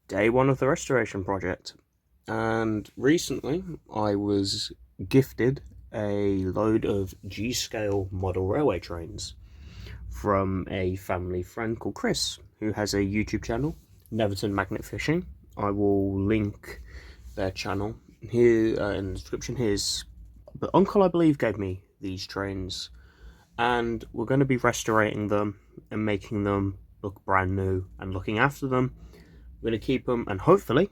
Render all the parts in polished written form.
Day one of the restoration project. And recently I was gifted a load of G scale model railway trains from a family friend called Chris, who has a YouTube channel, Netherton Magnet Fishing. I will link their channel here in the description. But Uncle, I believe, gave me these trains, and we're going to be restorating them and making them look brand new and looking after them. We're going to keep them, and hopefully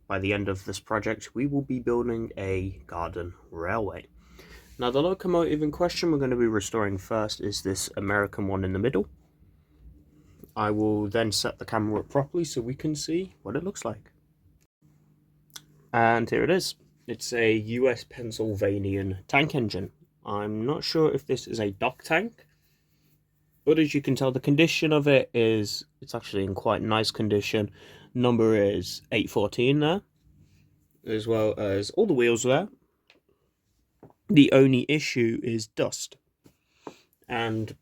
by the end of this project we will be building a garden railway. Now, the locomotive in question we're going to be restoring first is this American one in the middle. I will then set the camera up properly so we can see what it looks like. And here it is. It's a US Pennsylvania tank engine. I'm not sure if this is a dock tank, but as you can tell, the condition of it's actually in quite nice condition. Number is 814 there, as well as all the wheels there. The only issue is dust, and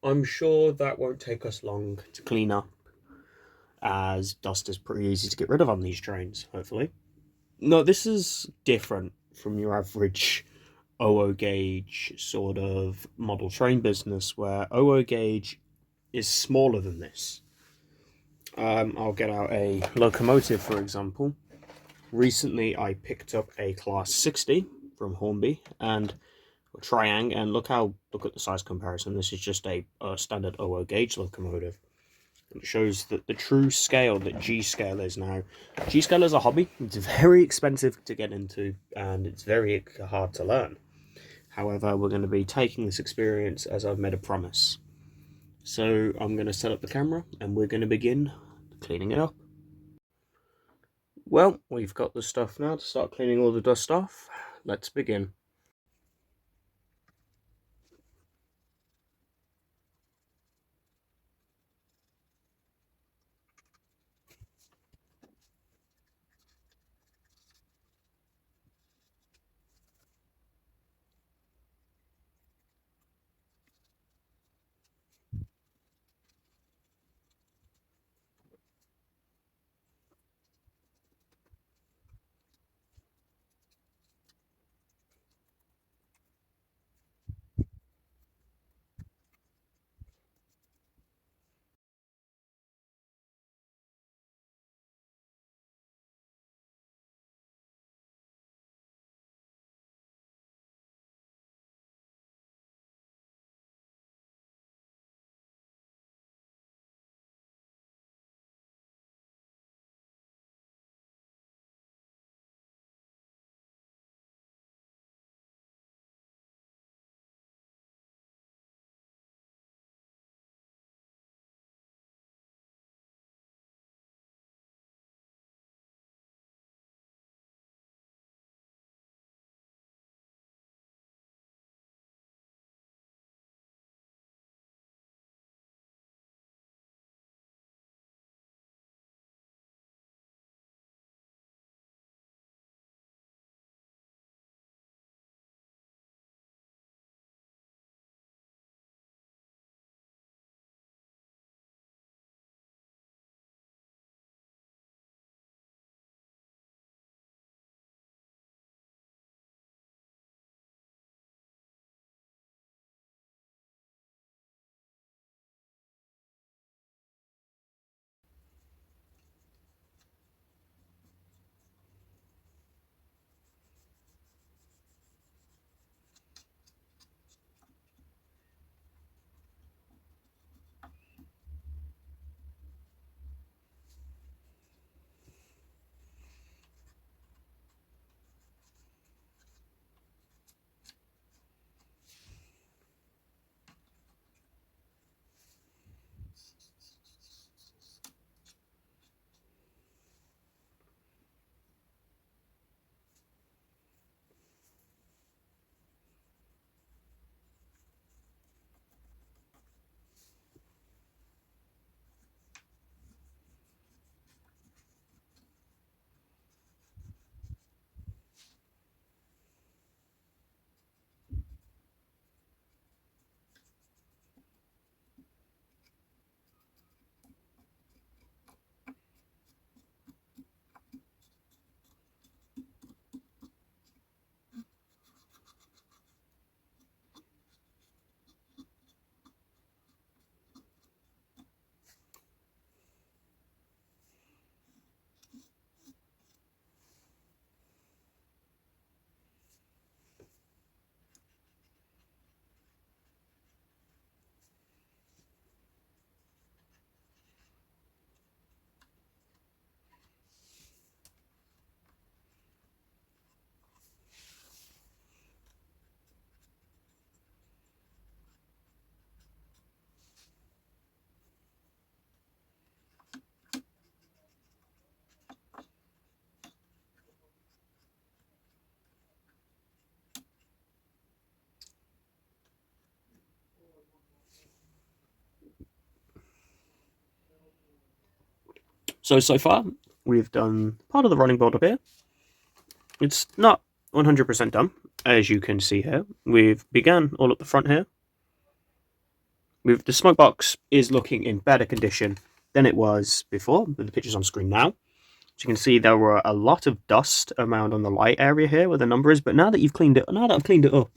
I'm sure that won't take us long to clean up, as dust is pretty easy to get rid of on these trains, hopefully. No, this is different from your average OO gauge sort of model train business, where OO gauge is smaller than this. I'll get out a locomotive, for example. Recently, I picked up a Class 60 from Hornby and a Triang, and look at the size comparison. This is just a standard OO gauge locomotive. It shows that the true scale that G scale is now. G scale is a hobby. It's very expensive to get into, and it's very hard to learn. However, we're going to be taking this experience as I've made a promise. So I'm going to set up the camera and we're going to begin cleaning it up. Well, we've got the stuff now to start cleaning all the dust off. Let's begin. So far, we've done part of the running board up here. It's not 100% done, as you can see here. We've begun all at the front here. The smoke box is looking in better condition than it was before, with the pictures on screen now. As you can see, there were a lot of dust around on the light area here where the number is, but now that I've cleaned it up,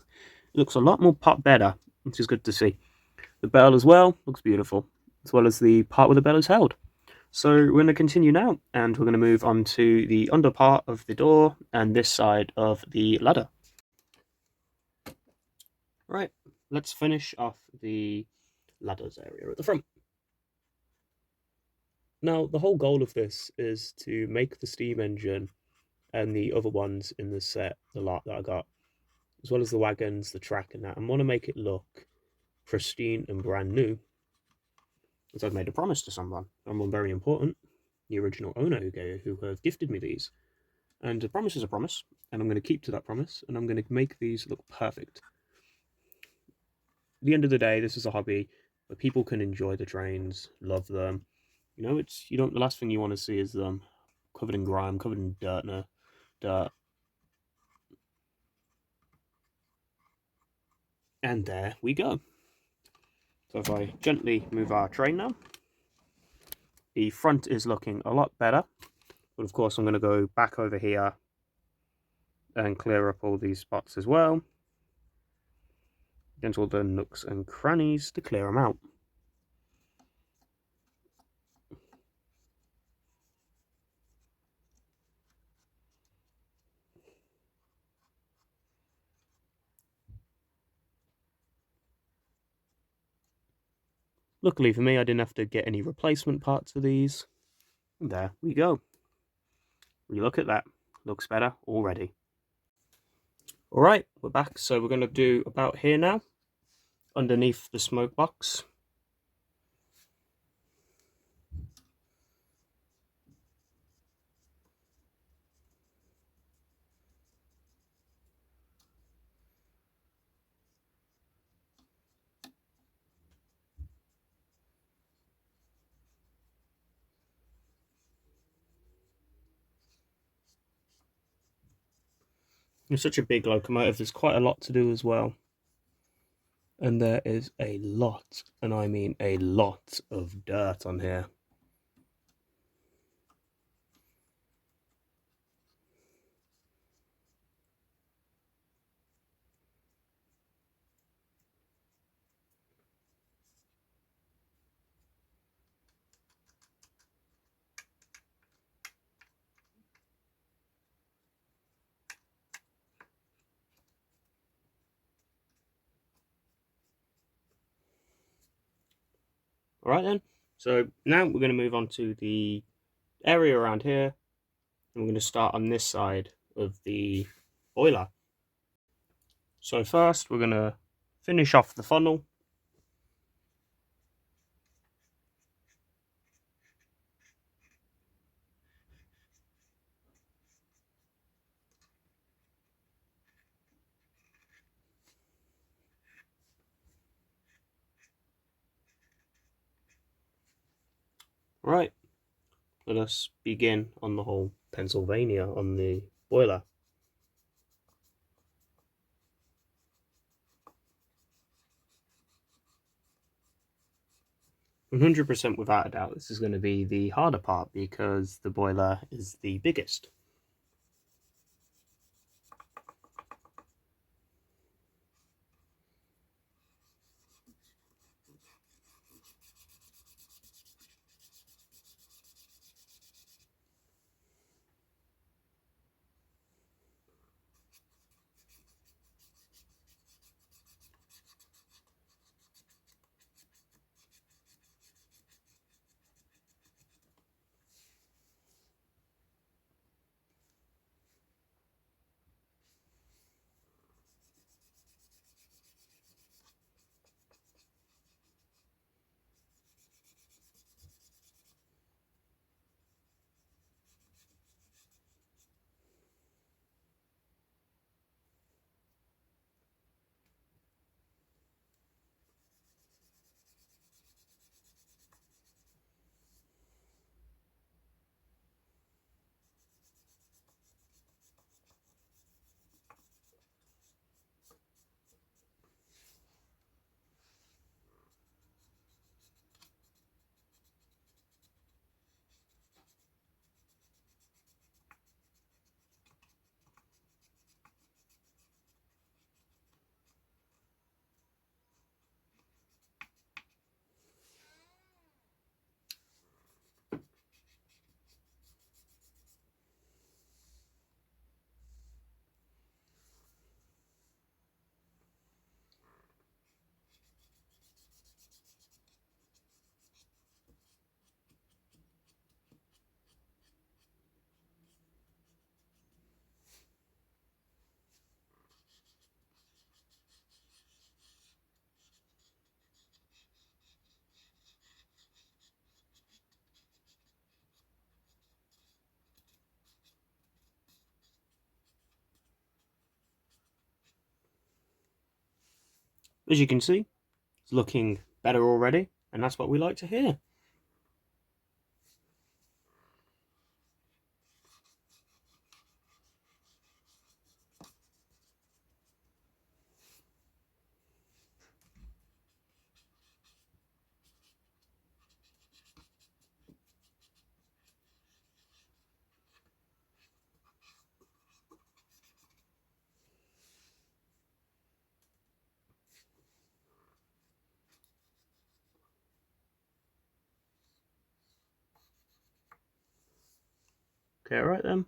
it looks a lot more better, which is good to see. The bell as well looks beautiful, as well as the part where the bell is held. So we're going to continue now, and we're going to move on to the under part of the door and this side of the ladder. Right, let's finish off the ladders area at the front. Now, the whole goal of this is to make the steam engine and the other ones in the set, the lot that I got, as well as the wagons, the track and that, and want to make it look pristine and brand new. As I've made a promise to someone very important, the original owner who have gifted me these. And a promise is a promise, and I'm going to keep to that promise, and I'm going to make these look perfect. At the end of the day, this is a hobby where people can enjoy the trains, love them. You know, the last thing you want to see is them covered in grime, covered in dirt. And there we go. So if I gently move our train now, the front is looking a lot better. But of course, I'm going to go back over here and clear up all these spots as well. Against all the nooks and crannies to clear them out. Luckily for me, I didn't have to get any replacement parts for these. And there we go. When you look at that, looks better already. Alright, we're back. So we're going to do about here now, underneath the smoke box. It's such a big locomotive, there's quite a lot to do as well. And there is a lot, and I mean a lot, of dirt on here. Alright then, so now we're going to move on to the area around here, and we're going to start on this side of the boiler. So first we're going to finish off the funnel. Right, let us begin on the whole Pennsylvania on the boiler. 100% without a doubt, this is going to be the harder part because the boiler is the biggest. As you can see, it's looking better already, and that's what we like to hear. Okay, right then.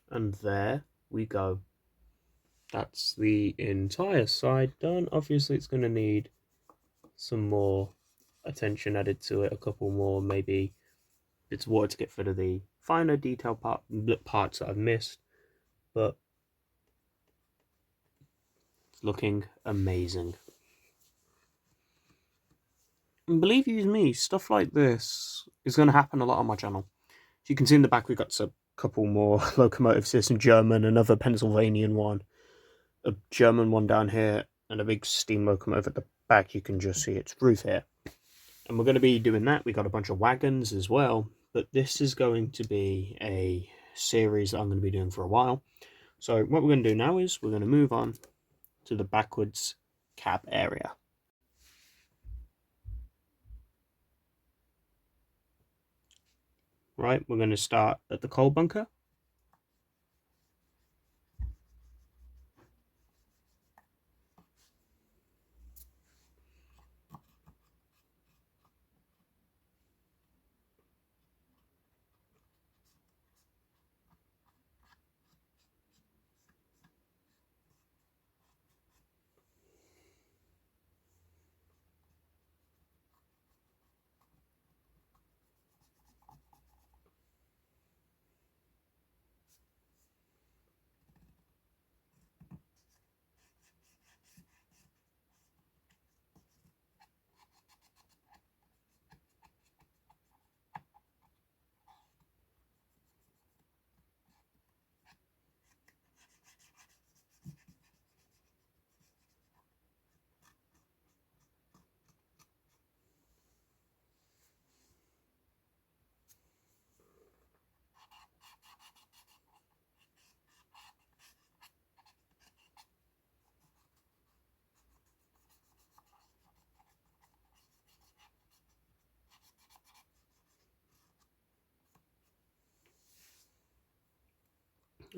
And there we go. That's the entire side done. Obviously, it's going to need some more attention added to it, a couple more, maybe bits of water to get rid of the finer detail parts that I've missed, but it's looking amazing. And believe you me, stuff like this is going to happen a lot on my channel. As you can see in the back, we've got a couple more locomotives. There's some German, another Pennsylvanian one, a German one down here, and a big steam locomotive at the back. You can just see its roof here. And we're going to be doing that. We got a bunch of wagons as well, but this is going to be a series that I'm going to be doing for a while. So what we're going to do now is we're going to move on to the backwards cab area. Right, we're going to start at the coal bunker.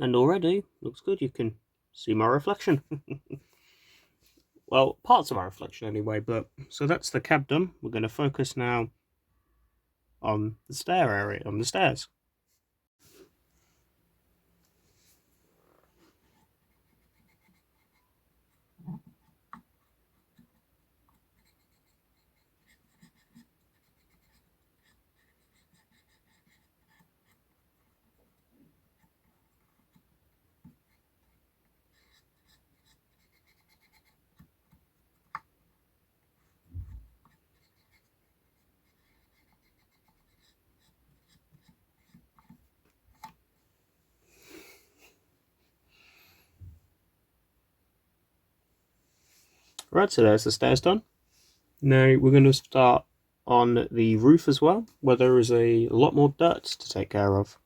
And already looks good. You can see my reflection. Well, parts of my reflection anyway, but so that's the cab done. We're going to focus now on the stair area, on the stairs. Right, so there's the stairs done. Now we're going to start on the roof as well, where there is a lot more dirt to take care of.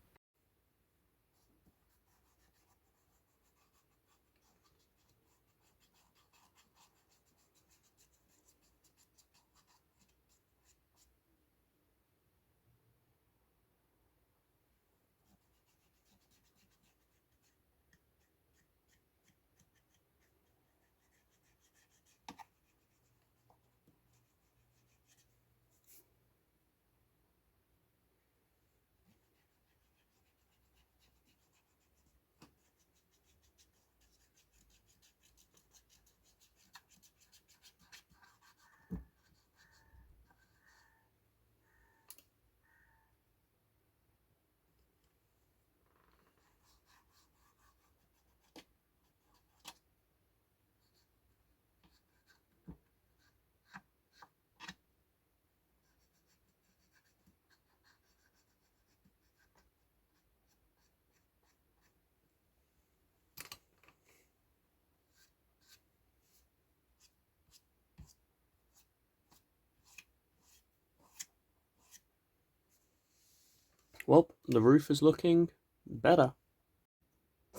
Well, the roof is looking better.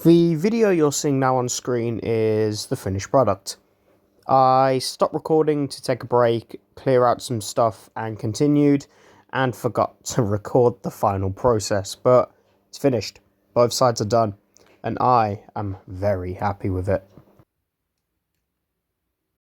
The video you're seeing now on screen is the finished product. I stopped recording to take a break, clear out some stuff, and continued, and forgot to record the final process, but it's finished. Both sides are done, and I am very happy with it.